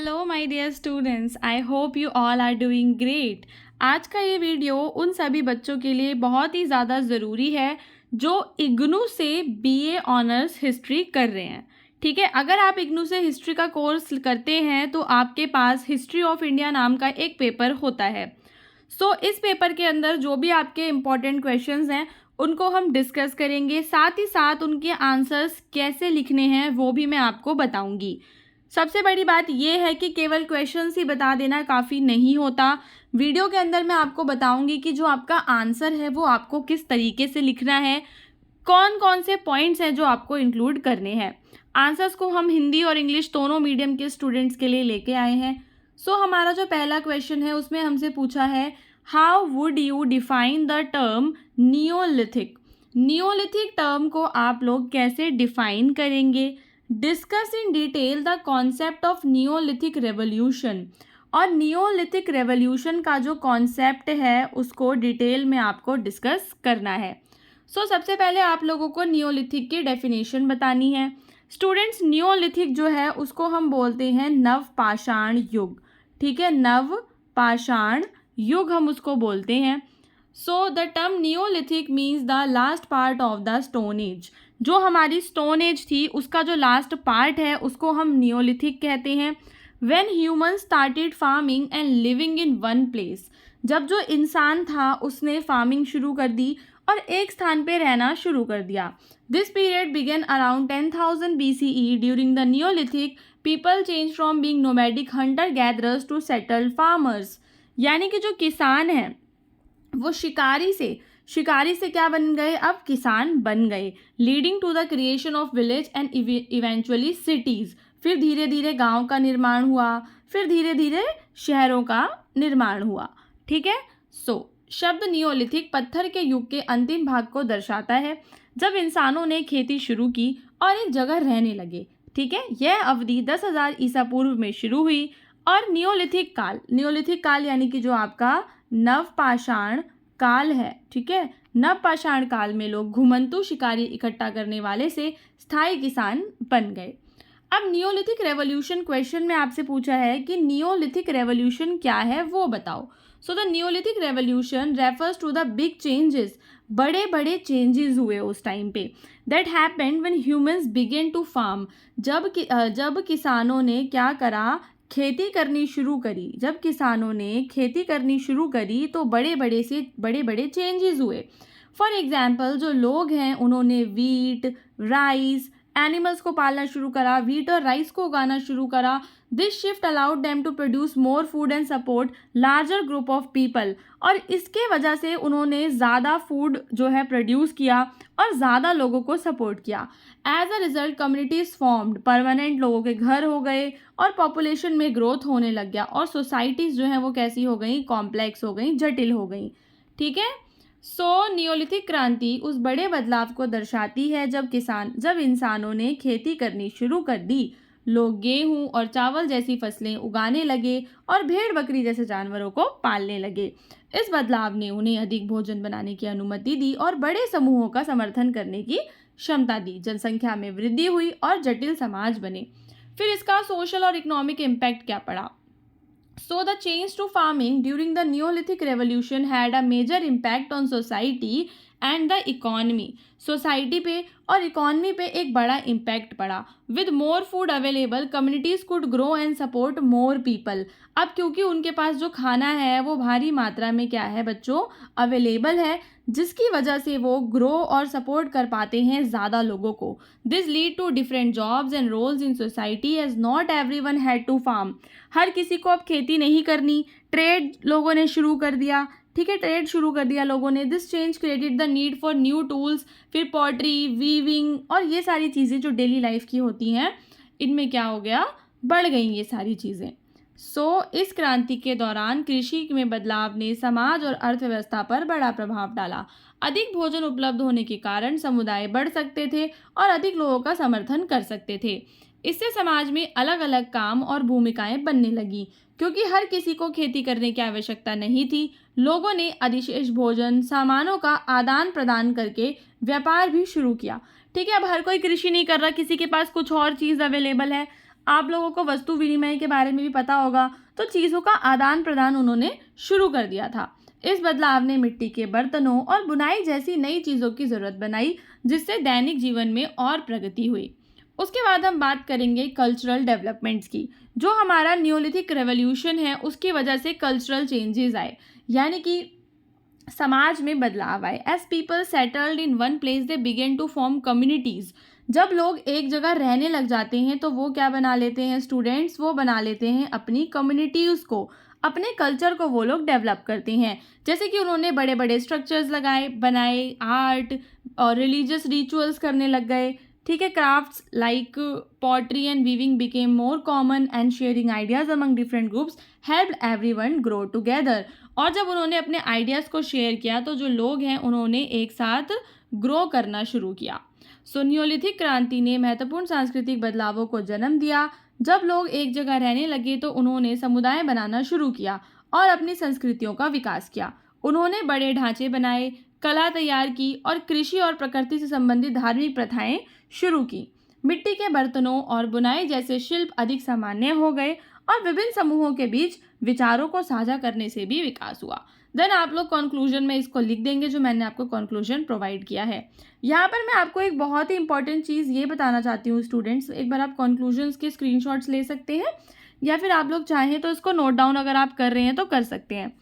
Hello my dear students, I hope you all are doing great. आज का ये video उन सभी बच्चों के लिए बहुत ही ज़्यादा ज़रूरी है जो इग्नू से बीए ऑनर्स हिस्ट्री कर रहे हैं। ठीक है, अगर आप इग्नू से हिस्ट्री का कोर्स करते हैं तो आपके पास हिस्ट्री ऑफ इंडिया नाम का एक पेपर होता है। इस पेपर के अंदर जो भी आपके इम्पॉर्टेंट क्वेश्चंस हैं उनको हम डिस्कस करेंगे, साथ ही साथ उनके आंसर्स कैसे लिखने हैं वो भी मैं आपको बताऊंगी। सबसे बड़ी बात यह है कि केवल क्वेश्चंस ही बता देना काफ़ी नहीं होता। वीडियो के अंदर मैं आपको बताऊंगी कि जो आपका आंसर है वो आपको किस तरीके से लिखना है, कौन कौन से पॉइंट्स हैं जो आपको इंक्लूड करने हैं। आंसर्स को हम हिंदी और इंग्लिश दोनों मीडियम के स्टूडेंट्स के लिए लेके आए हैं। हमारा जो पहला क्वेश्चन है उसमें हमसे पूछा है, how would you define the term Neolithic. Neolithic term को आप लोग कैसे डिफाइन करेंगे। Discuss in detail the concept of Neolithic revolution. और नियोलिथिक रेवोल्यूशन का जो कॉन्सेप्ट है उसको डिटेल में आपको डिस्कस करना है। सबसे पहले आप लोगों को नियोलिथिक की डेफिनेशन बतानी है। स्टूडेंट्स, नियोलिथिक जो है उसको हम बोलते हैं नवपाषाण युग। ठीक है, नवपाषाण युग हम उसको बोलते हैं। The term Neolithic means the last part of the stone age. जो हमारी स्टोन एज थी उसका जो लास्ट पार्ट है उसको हम नियोलिथिक कहते हैं। When human started farming and living in one place. जब जो इंसान था उसने फार्मिंग शुरू कर दी और एक स्थान पे रहना शुरू कर दिया। This period began around 10,000 BCE। During the Neolithic people change from being nomadic hunter gatherers to settled farmers. यानी कि जो किसान हैं वो शिकारी से क्या बन गए, अब किसान बन गए। Leading to the creation of village and eventually cities. फिर धीरे धीरे गांव का निर्माण हुआ, फिर धीरे धीरे शहरों का निर्माण हुआ। ठीक है, शब्द नियोलिथिक पत्थर के युग के अंतिम भाग को दर्शाता है, जब इंसानों ने खेती शुरू की और एक जगह रहने लगे। ठीक है, यह अवधि 10,000 ईसा पूर्व में शुरू हुई और नियोलिथिक काल यानी कि जो आपका नवपाषाण काल है। ठीक है, नवपाषाण काल में लोग घुमंतु शिकारी इकट्ठा करने वाले से स्थायी किसान बन गए। अब नियोलिथिक रेवोल्यूशन क्वेश्चन में आपसे पूछा है कि नियोलिथिक रेवोल्यूशन क्या है वो बताओ। The Neolithic revolution refers to the big changes. बड़े बड़े चेंजेस हुए उस टाइम पे। That happened when humans began to farm. जब किसानों ने क्या करा, खेती करनी शुरू करी। जब किसानों ने खेती करनी शुरू करी तो बड़े बड़े चेंजेस हुए। फॉर एग्जाम्पल, जो लोग हैं उन्होंने वीट, राइस, एनिमल्स को पालना शुरू करा, वीट और राइस को उगाना शुरू करा। This shift allowed them to produce more food and support larger group of people. और इसके वजह से उन्होंने ज़्यादा फूड जो है प्रोड्यूस किया और ज़्यादा लोगों को सपोर्ट किया। As a result communities formed. Permanent लोगों के घर हो गए और पॉपुलेशन में ग्रोथ होने लग गया और सोसाइटीज़ जो हैं वो कैसी हो गई, कॉम्प्लेक्स हो गई, जटिल हो गई। ठीक है, नियोलिथिक क्रांति उस बड़े बदलाव को दर्शाती है जब इंसानों ने खेती करनी शुरू कर दी। लोग गेहूं और चावल जैसी फसलें उगाने लगे और भेड़ बकरी जैसे जानवरों को पालने लगे। इस बदलाव ने उन्हें अधिक भोजन बनाने की अनुमति दी और बड़े समूहों का समर्थन करने की क्षमता दी। जनसंख्या में वृद्धि हुई और जटिल समाज बने। फिर इसका सोशल और इकोनॉमिक इम्पैक्ट क्या पड़ा। The change to farming during the Neolithic Revolution had a major impact on society and the economy. Society पे और इकॉनमी पे एक बड़ा इम्पैक्ट पड़ा। With more food available communities could grow and support more people. अब क्योंकि उनके पास जो खाना है वो भारी मात्रा में क्या है बच्चों, अवेलेबल है, जिसकी वजह से वो ग्रो और सपोर्ट कर पाते हैं ज़्यादा लोगों को। This lead to different jobs and roles in society as not everyone had to farm. हर किसी को अब खेती नहीं करनी, ट्रेड लोगों ने शुरू कर दिया। ठीक है, ट्रेड शुरू कर दिया लोगों ने। This change created the need for new tools. फिर पॉटरी, वीविंग और ये सारी चीज़ें जो डेली लाइफ की होती हैं इनमें क्या हो गया, बढ़ गई ये सारी चीज़ें। इस क्रांति के दौरान कृषि में बदलाव ने समाज और अर्थव्यवस्था पर बड़ा प्रभाव डाला। अधिक भोजन उपलब्ध होने के कारण समुदाय बढ़ सकते थे और अधिक लोगों का समर्थन कर सकते थे। इससे समाज में अलग अलग काम और भूमिकाएं बनने लगी। क्योंकि हर किसी को खेती करने की आवश्यकता नहीं थी, लोगों ने अधिशेष भोजन, सामानों का आदान प्रदान करके व्यापार भी शुरू किया। ठीक है, अब हर कोई कृषि नहीं कर रहा, किसी के पास कुछ और चीज़ अवेलेबल है। आप लोगों को वस्तु विनिमय के बारे में भी पता होगा, तो चीज़ों का आदान प्रदान उन्होंने शुरू कर दिया था। इस बदलाव ने मिट्टी के बर्तनों और बुनाई जैसी नई चीज़ों की ज़रूरत बनाई, जिससे दैनिक जीवन में और प्रगति हुई। उसके बाद हम बात करेंगे कल्चरल डेवलपमेंट्स की। जो हमारा न्योलिथिक रेवोल्यूशन है, उसकी वजह से कल्चरल चेंजेस आए, यानी कि समाज में बदलाव आए। As people settled in one place they began to form communities. जब लोग एक जगह रहने लग जाते हैं तो वो क्या बना लेते हैं स्टूडेंट्स, वो बना लेते हैं अपनी कम्युनिटीज़ को, अपने कल्चर को वो लोग डेवलप करते हैं। जैसे कि उन्होंने बड़े बड़े स्ट्रक्चर्स बनाए, आर्ट और रिलीजियस रिचुअल्स करने लग गए। ठीक है, crafts like pottery and weaving became more common and sharing ideas among different groups helped everyone grow together. और जब उन्होंने अपने आइडियाज़ को शेयर किया तो जो लोग हैं उन्होंने एक साथ ग्रो करना शुरू किया। सो न्योलिथिक क्रांति ने महत्वपूर्ण सांस्कृतिक बदलावों को जन्म दिया। जब लोग एक जगह रहने लगे तो उन्होंने समुदाय बनाना शुरू किया और अपनी संस्कृतियों का विकास किया। उन्होंने बड़े ढांचे बनाए, कला तैयार की और कृषि और प्रकृति से संबंधित धार्मिक प्रथाएं शुरू की। मिट्टी के बर्तनों और बुनाई जैसे शिल्प अधिक सामान्य हो गए और विभिन्न समूहों के बीच विचारों को साझा करने से भी विकास हुआ। देन आप लोग कंक्लूजन में इसको लिख देंगे, जो मैंने आपको कंक्लूजन प्रोवाइड किया है। यहाँ पर मैं आपको एक बहुत ही इंपॉर्टेंट चीज़ ये बताना चाहती हूँ स्टूडेंट्स, एक बार आप कंक्लूजन्स के स्क्रीनशॉट्स ले सकते हैं या फिर आप लोग चाहें तो इसको नोट डाउन अगर आप कर रहे हैं तो कर सकते हैं।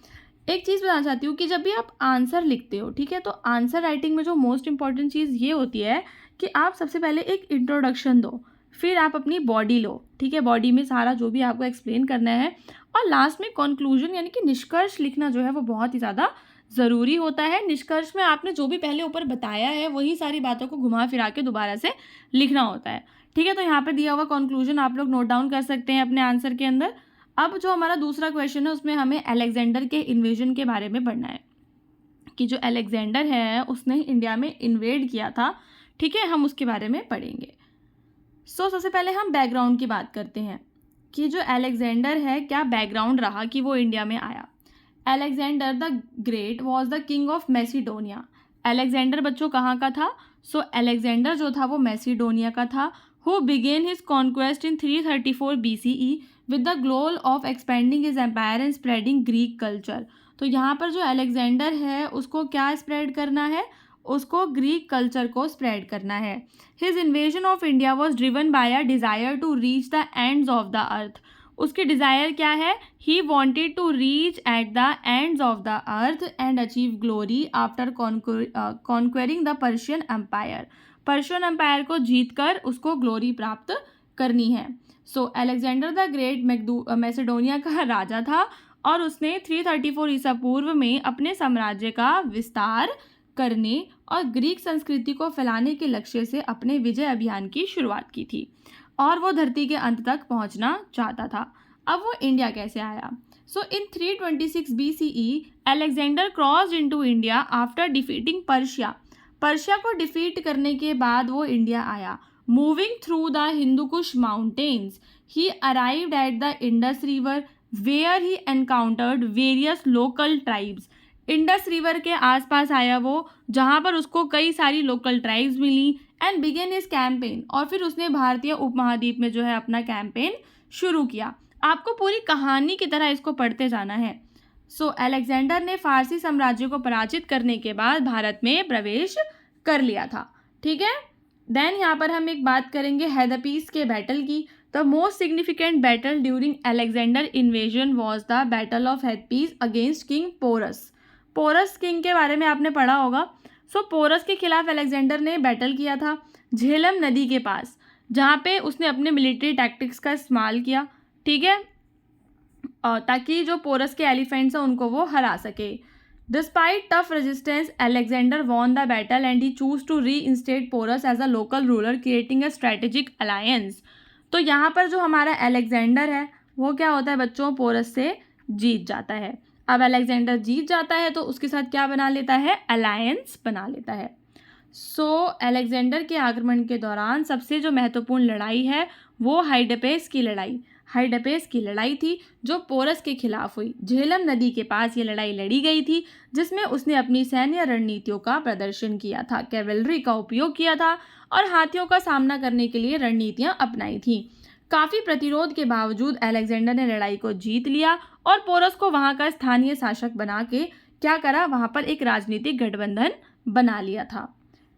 एक चीज़ बताना चाहती हूँ कि जब भी आप आंसर लिखते हो, ठीक है, तो आंसर राइटिंग में जो मोस्ट इंपॉर्टेंट चीज़ ये होती है कि आप सबसे पहले एक इंट्रोडक्शन दो, फिर आप अपनी बॉडी लो, ठीक है, बॉडी में सारा जो भी आपको एक्सप्लेन करना है, और लास्ट में कंक्लूजन यानी कि निष्कर्ष लिखना जो है वो बहुत ही ज़्यादा ज़रूरी होता है। निष्कर्ष में आपने जो भी पहले ऊपर बताया है वही सारी बातों को घुमा फिरा के दोबारा से लिखना होता है। ठीक है, तो यहाँ पे दिया हुआ कंक्लूजन आप लोग नोट डाउन कर सकते हैं अपने आंसर के अंदर। अब जो हमारा दूसरा क्वेश्चन है उसमें हमें अलेक्जेंडर के इन्वेजन के बारे में पढ़ना है कि जो अलेक्जेंडर है उसने इंडिया में इन्वेड किया था। ठीक है, हम उसके बारे में पढ़ेंगे। सबसे पहले हम बैकग्राउंड की बात करते हैं कि जो अलेक्जेंडर है क्या बैकग्राउंड रहा कि वो इंडिया में आया। Alexander the great was the king of Macedonia. Alexander बच्चों कहाँ का था? अलेक्जेंडर जो था वो मैसिडोनिया का था। Who began his conquest in 334 BCE with the goal of expanding his empire and spreading Greek culture. तो यहाँ पर जो अलेक्जेंडर है उसको क्या स्प्रेड करना है? उसको ग्रीक कल्चर को स्प्रेड करना है। His invasion of India was driven by a desire to reach the ends of the earth. उसकी डिज़ायर क्या है? He wanted to reach at the ends of the earth and achieve glory after conquering the Persian empire. Persian empire को जीत कर उसको glory प्राप्त करनी है। अलेक्जेंडर द ग्रेट मैसेडोनिया का राजा था और उसने 334 ईसा पूर्व में अपने साम्राज्य का विस्तार करने और ग्रीक संस्कृति को फैलाने के लक्ष्य से अपने विजय अभियान की शुरुआत की थी और वो धरती के अंत तक पहुंचना चाहता था। अब वो इंडिया कैसे आया? In 326 BCE Alexander crossed into India after defeating Persia. Persia को डिफीट करने के बाद वो इंडिया आया। Moving through the Hindu Kush mountains he arrived at the Indus river where he encountered various local tribes. Indus river के आसपास आया वो, जहाँ पर उसको कई सारी लोकल ट्राइब्स मिली एंड बिगेन हिज कैंपेन। और फिर उसने भारतीय उपमहाद्वीप में जो है अपना कैंपेन शुरू किया। आपको पूरी कहानी की तरह इसको पढ़ते जाना है। अलेक्जेंडर ने फारसी साम्राज्य को पराजित करने के बाद भारत में प्रवेश कर लिया था। ठीक है, देन यहाँ पर हम एक बात करेंगे हैदपीस के बैटल की। The most significant battle during Alexander invasion was the battle of Hydaspes against king Porus. Porus king के बारे में आपने पढ़ा होगा। पोरस के खिलाफ अलेक्जेंडर ने बैटल किया था झेलम नदी के पास, जहाँ पे उसने अपने मिलिट्री टैक्टिक्स का इस्तेमाल किया। ठीक है, ताकि जो पोरस के एलिफेंट्स हैं उनको वो हरा सके। Despite tough resistance Alexander won the battle and he chose to reinstate Porus as a local ruler creating a strategic alliance. तो यहाँ पर जो हमारा अलेक्जेंडर है वो क्या होता है बच्चों? पोरस से जीत जाता है। अब अलेक्जेंडर जीत जाता है तो उसके साथ क्या बना लेता है? अलायंस बना लेता है। अलेक्जेंडर के आक्रमण के दौरान सबसे जो महत्वपूर्ण लड़ाई है वो हाइडपेस की लड़ाई थी जो पोरस के खिलाफ हुई। झेलम नदी के पास ये लड़ाई लड़ी गई थी जिसमें उसने अपनी सैन्य रणनीतियों का प्रदर्शन किया था, कैवेलरी का उपयोग किया था और हाथियों का सामना करने के लिए रणनीतियाँ अपनाई थी। काफ़ी प्रतिरोध के बावजूद अलेक्जेंडर ने लड़ाई को जीत लिया और पोरस को वहाँ का स्थानीय शासक बना के क्या करा, वहाँ पर एक राजनीतिक गठबंधन बना लिया था।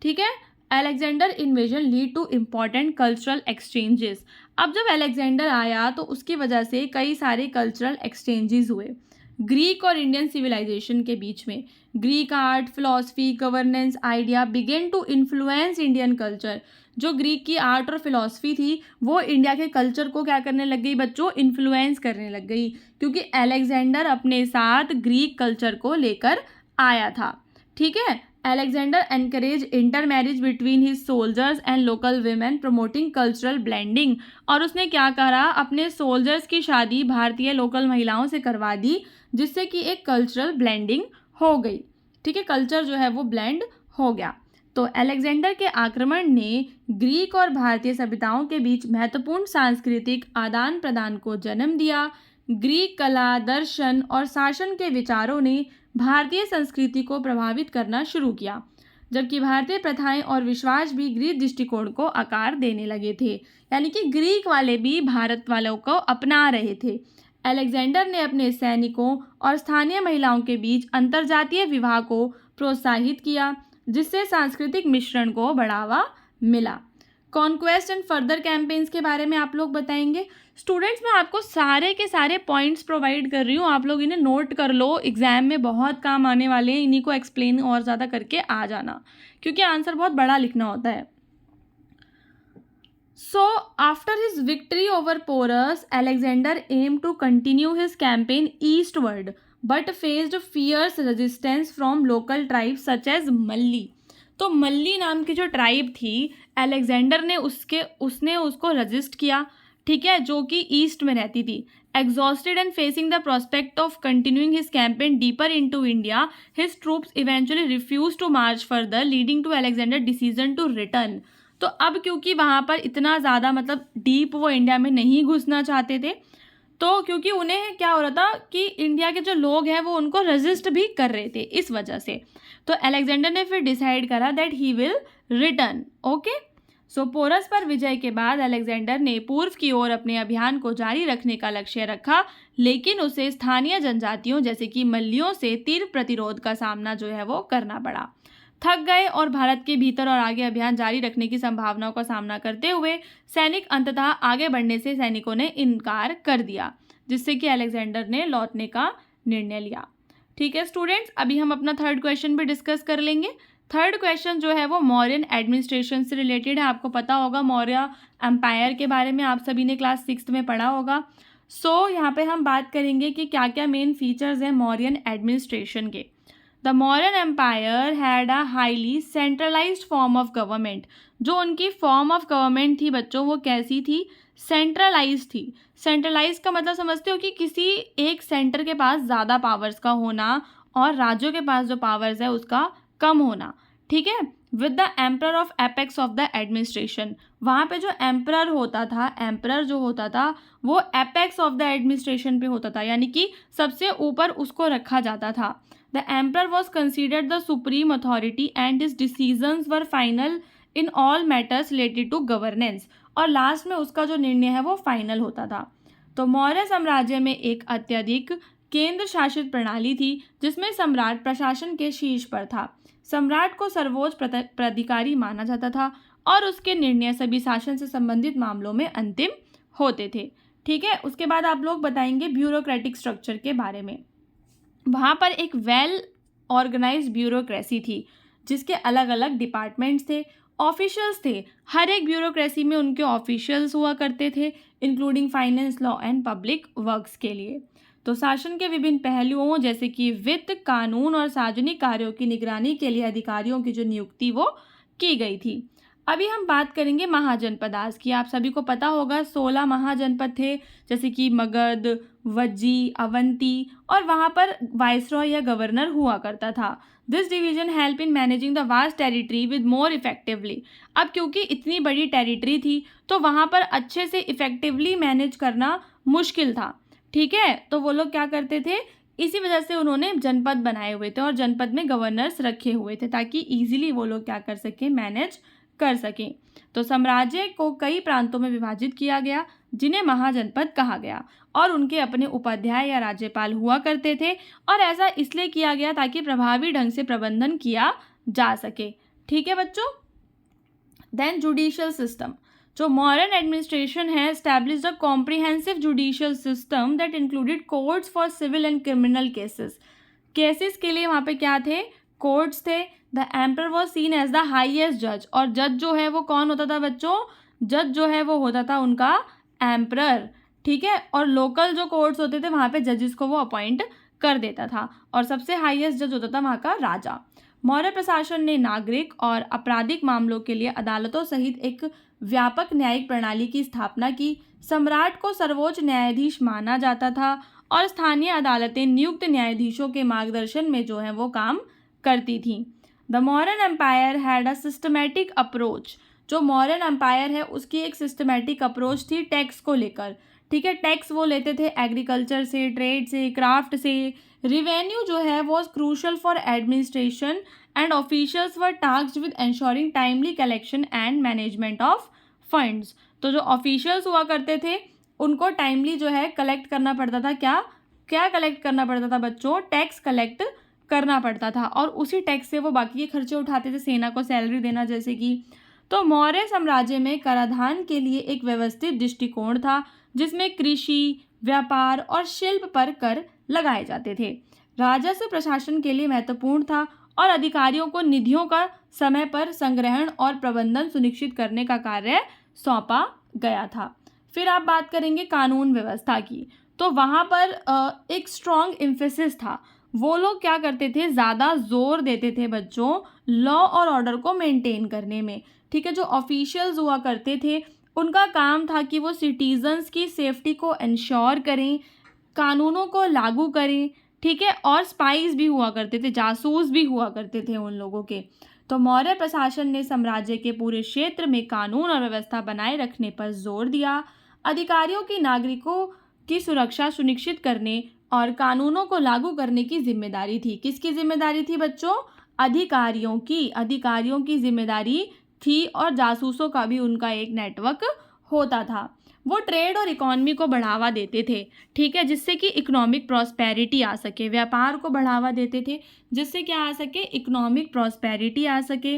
ठीक है। Alexander invasion lead to important cultural exchanges. अब जब अलेक्जेंडर आया तो उसकी वजह से कई सारे कल्चरल एक्सचेंजेस हुए ग्रीक और इंडियन सिविलाइजेशन के बीच में। Greek art, philosophy, governance idea began to influence Indian culture. जो ग्रीक की आर्ट और फिलॉसफी थी वो इंडिया के कल्चर को क्या करने लग गई बच्चों, इन्फ्लुएंस करने लग गई, क्योंकि अलेक्जेंडर अपने साथ ग्रीक कल्चर को लेकर आया था। ठीक है। Alexander encourage inter marriage between his soldiers and local women promoting cultural blending. और उसने क्या करा, अपने सोल्जर्स की शादी भारतीय लोकल महिलाओं से करवा दी, जिससे कि एक कल्चरल ब्लेंडिंग हो गई। ठीक है, कल्चर जो है वो ब्लेंड हो गया। तो अलेक्जेंडर के आक्रमण ने ग्रीक और भारतीय सभ्यताओं के बीच महत्वपूर्ण सांस्कृतिक आदान प्रदान को जन्म दिया। ग्रीक कला, दर्शन और शासन के विचारों ने भारतीय संस्कृति को प्रभावित करना शुरू किया, जबकि भारतीय प्रथाएं और विश्वास भी ग्रीक दृष्टिकोण को आकार देने लगे थे। यानी कि ग्रीक वाले भी भारत वालों को अपना रहे थे। अलेक्जेंडर ने अपने सैनिकों और स्थानीय महिलाओं के बीच अंतर्जातीय विवाह को प्रोत्साहित किया, जिससे सांस्कृतिक मिश्रण को बढ़ावा मिला। कॉन्क्वेस्ट एंड फर्दर कैंपेन्स के बारे में आप लोग बताएंगे। स्टूडेंट्स, मैं आपको सारे के सारे पॉइंट्स प्रोवाइड कर रही हूँ, आप लोग इन्हें नोट कर लो, एग्जाम में बहुत काम आने वाले हैं। इन्हीं को एक्सप्लेन और ज़्यादा करके आ जाना, क्योंकि आंसर बहुत बड़ा लिखना होता है। So, after his victory over Porus, Alexander aimed to continue his campaign eastward, but faced fierce resistance from local tribes such as Malli. तो मल्ली नाम की जो ट्राइब थी, अलेक्जेंडर ने उसने उसको रजिस्ट किया। ठीक है, जो कि ईस्ट में रहती थी। Exhausted and facing the prospect of continuing his campaign deeper into India, his troops eventually refused to march further, leading to Alexander's decision to return. तो अब क्योंकि वहाँ पर इतना ज़्यादा मतलब डीप वो इंडिया में नहीं घुसना चाहते थे, तो क्योंकि उन्हें क्या हो रहा था कि इंडिया के जो लोग हैं वो उनको रेजिस्ट भी कर रहे थे, इस वजह से तो अलेक्जेंडर ने फिर डिसाइड करा that he will return. Okay. So Porus पर विजय के बाद अलेक्जेंडर ने पूर्व की ओर अपने अभियान को जारी रखने का लक्ष्य रखा, लेकिन उसे स्थानीय जनजातियों जैसे कि मल्लियों से तीव्र प्रतिरोध का सामना जो है वो करना पड़ा। थक गए और भारत के भीतर और आगे अभियान जारी रखने की संभावनाओं का सामना करते हुए सैनिक अंततः आगे बढ़ने से सैनिकों ने इनकार कर दिया, जिससे कि अलेक्जेंडर ने लौटने का निर्णय लिया। ठीक है स्टूडेंट्स, अभी हम अपना थर्ड क्वेश्चन भी डिस्कस कर लेंगे। थर्ड क्वेश्चन जो है वो मौर्यन एडमिनिस्ट्रेशन से रिलेटेड है। आपको पता होगा मौर्य एम्पायर के बारे में आप सभी ने क्लास 6 में पढ़ा होगा। सो यहाँ पे हम बात करेंगे कि क्या क्या मेन फीचर्स हैं मौर्यन एडमिनिस्ट्रेशन के। The Mauryan empire had a highly centralised form of government. जो उनकी फॉर्म ऑफ गवर्नमेंट थी बच्चों, वो कैसी थी? सेंट्रलाइज थी। सेंट्रलाइज का मतलब समझते हो कि किसी एक सेंटर के पास ज़्यादा पावर्स का होना और राज्यों के पास जो पावर्स है उसका कम होना। ठीक है। With the emperor of apex of the administration, वहाँ पे जो एम्परर होता था, एम्परर जो होता था वो एपेक्स ऑफ द एडमिनिस्ट्रेशन पे होता था, यानी कि सबसे ऊपर उसको रखा जाता था। The emperor was considered the supreme authority and his decisions were final in all matters related to governance, और लास्ट में उसका जो निर्णय है वो फाइनल होता था। तो मौर्य साम्राज्य में एक अत्यधिक केंद्र शासित प्रणाली थी जिसमें सम्राट प्रशासन के शीर्ष पर था। सम्राट को सर्वोच्च प्राधिकारी माना जाता था और उसके निर्णय सभी शासन से संबंधित मामलों में अंतिम होते थे। ठीक है। उसके बाद आप लोग बताएंगे ब्यूरोक्रेटिक स्ट्रक्चर के बारे में। वहाँ पर एक वेल ऑर्गेनाइज्ड ब्यूरोक्रेसी थी जिसके अलग अलग डिपार्टमेंट्स थे, ऑफिशियल्स थे। हर एक ब्यूरोक्रेसी में उनके ऑफिशियल्स हुआ करते थे, including finance, law and public works के लिए। तो शासन के विभिन्न पहलुओं जैसे कि वित्त, कानून और सार्वजनिक कार्यों की निगरानी के लिए अधिकारियों की जो नियुक्ति वो की गई थी। अभी हम बात करेंगे महाजनपदास की। आप सभी को पता होगा 16 महाजनपद थे, जैसे कि मगध, वज्जी, अवंती, और वहाँ पर वाइसरॉय या गवर्नर हुआ करता था। This division help in managing the vast territory with more effectively. अब क्योंकि इतनी बड़ी टेरिटरी थी तो वहाँ पर अच्छे से इफेक्टिवली मैनेज करना मुश्किल था। ठीक है। तो वो लोग क्या करते थे, इसी वजह से उन्होंने जनपद बनाए हुए थे और जनपद में गवर्नर्स रखे हुए थे ताकि इजीली वो लोग क्या कर सके, मैनेज कर सकें। तो साम्राज्य को कई प्रांतों में विभाजित किया गया जिन्हें महाजनपद कहा गया और उनके अपने उपाध्याय या राज्यपाल हुआ करते थे और ऐसा इसलिए किया गया ताकि प्रभावी ढंग से प्रबंधन किया जा सके। ठीक है बच्चों। Then judicial system. जो मॉडर्न एडमिनिस्ट्रेशन है established a comprehensive judicial system that included courts for civil and criminal cases के लिए वहाँ पे क्या थे, कोर्ट्स थे। The emperor was seen as the highest जज, और जज जो है वो कौन होता था बच्चों, जज जो है वो होता था उनका एम्परर। ठीक है। और लोकल जो कोर्ट्स होते थे वहाँ पे जजेस को वो अपॉइंट कर देता था और सबसे हाईएस्ट जज होता था वहाँ का राजा। मौर्य प्रशासन ने नागरिक और आपराधिक मामलों के लिए अदालतों सहित एक व्यापक न्यायिक प्रणाली की स्थापना की। सम्राट को सर्वोच्च न्यायाधीश माना जाता था और स्थानीय अदालतें नियुक्त न्यायाधीशों के मार्गदर्शन में जो है वो काम करती थीं। The modern empire had a systematic approach. जो मॉडर्न एम्पायर है उसकी एक सिस्टमैटिक अप्रोच थी टैक्स को लेकर। ठीक है। टैक्स वो लेते थे एग्रीकल्चर से, ट्रेड से, क्राफ्ट से। रिवेन्यू जो है was crucial for administration and officials were tasked with ensuring timely collection and management of funds. तो जो ऑफिशियल्स हुआ करते थे उनको टाइमली जो है कलेक्ट करना पड़ता था। क्या क्या कलेक्ट करना पड़ता था बच्चों, टैक्स कलेक्ट करना पड़ता था और उसी टैक्स से वो बाकी के खर्चे उठाते थे, सेना को सैलरी देना जैसे कि। तो मौर्य साम्राज्य में कराधान के लिए एक व्यवस्थित दृष्टिकोण था जिसमें कृषि, व्यापार और शिल्प पर कर लगाए जाते थे। राजस्व प्रशासन के लिए महत्वपूर्ण था और अधिकारियों को निधियों का समय पर संग्रहण और प्रबंधन सुनिश्चित करने का कार्य सौंपा गया था। फिर आप बात करेंगे कानून व्यवस्था की। तो वहाँ पर एक स्ट्रॉन्ग एम्फेसिस था। वो लोग क्या करते थे, ज़्यादा जोर देते थे बच्चों लॉ और ऑर्डर को मेंटेन करने में। ठीक है। जो ऑफिशियल्स हुआ करते थे उनका काम था कि वो सिटीजन्स की सेफ्टी को इंश्योर करें, कानूनों को लागू करें। ठीक है। और स्पाइस भी हुआ करते थे, जासूस भी हुआ करते थे उन लोगों के। तो मौर्य प्रशासन ने साम्राज्य के पूरे क्षेत्र में कानून और व्यवस्था बनाए रखने पर जोर दिया। अधिकारियों की नागरिकों की सुरक्षा सुनिश्चित करने और कानूनों को लागू करने की जिम्मेदारी थी। किसकी जिम्मेदारी थी बच्चों, अधिकारियों की जिम्मेदारी थी और जासूसों का भी उनका एक नेटवर्क होता था। वो ट्रेड और इकोनॉमी को बढ़ावा देते थे। ठीक है। जिससे कि इकोनॉमिक प्रॉस्पेरिटी आ सके, व्यापार को बढ़ावा देते थे जिससे क्या आ सके, इकोनॉमिक प्रॉस्पेरिटी आ सके।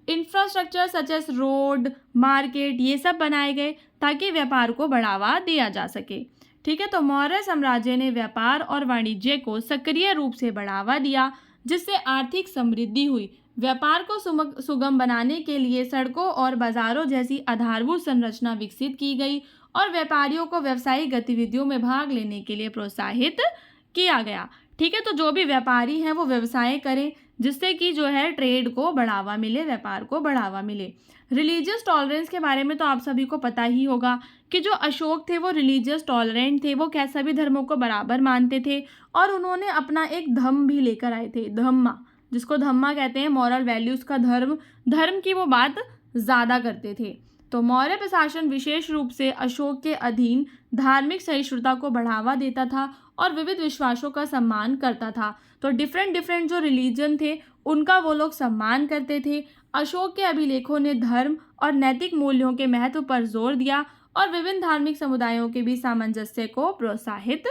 Infrastructure such as road, market, ये सब बनाए गए ताकि व्यापार को बढ़ावा दिया जा सके। ठीक है। तो मौर्य साम्राज्य ने व्यापार और वाणिज्य को सक्रिय रूप से बढ़ावा दिया जिससे आर्थिक समृद्धि हुई। व्यापार को सुगम बनाने के लिए सड़कों और बाजारों जैसी आधारभूत संरचना विकसित की गई और व्यापारियों को व्यावसायिक गतिविधियों में भाग लेने के लिए प्रोत्साहित किया गया। ठीक है। तो जो भी व्यापारी हैं वो व्यवसाय करें जिससे कि जो है ट्रेड को बढ़ावा मिले, व्यापार को बढ़ावा मिले। रिलीजियस टॉलरेंस के बारे में तो आप सभी को पता ही होगा कि जो अशोक थे वो रिलीजियस टॉलरेंट थे। वो क्या सभी धर्मों को बराबर मानते थे और उन्होंने अपना एक धम्म भी लेकर आए थे, धम्मा, जिसको धम्मा कहते हैं, मॉरल वैल्यूज़ का धर्म की वो बात ज़्यादा करते थे। तो मौर्य प्रशासन विशेष रूप से अशोक के अधीन धार्मिक सहिष्णुता को बढ़ावा देता था और विविध विश्वासों का सम्मान करता था। तो डिफरेंट जो रिलीजन थे उनका वो लोग सम्मान करते थे। अशोक के अभिलेखों ने धर्म और नैतिक मूल्यों के महत्व पर जोर दिया और विभिन्न धार्मिक समुदायों के बीच सामंजस्य को प्रोत्साहित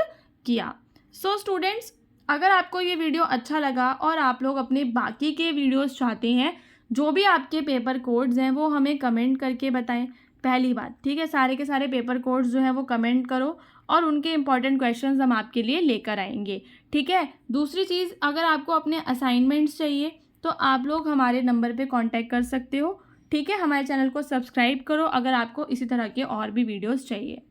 किया। सो स्टूडेंट्स, अगर आपको ये वीडियो अच्छा लगा और आप लोग अपने बाकी के वीडियोस चाहते हैं, जो भी आपके पेपर कोड्स हैं वो हमें कमेंट करके बताएं। पहली बात, ठीक है, सारे के सारे पेपर कोड्स जो है वो कमेंट करो और उनके इंपॉर्टेंट क्वेश्चंस हम आपके लिए लेकर आएंगे। ठीक है। दूसरी चीज़, अगर आपको अपने असाइनमेंट्स चाहिए तो आप लोग हमारे नंबर पे कांटेक्ट कर सकते हो। ठीक है। हमारे चैनल को सब्सक्राइब करो अगर आपको इसी तरह के और भी वीडियोस चाहिए।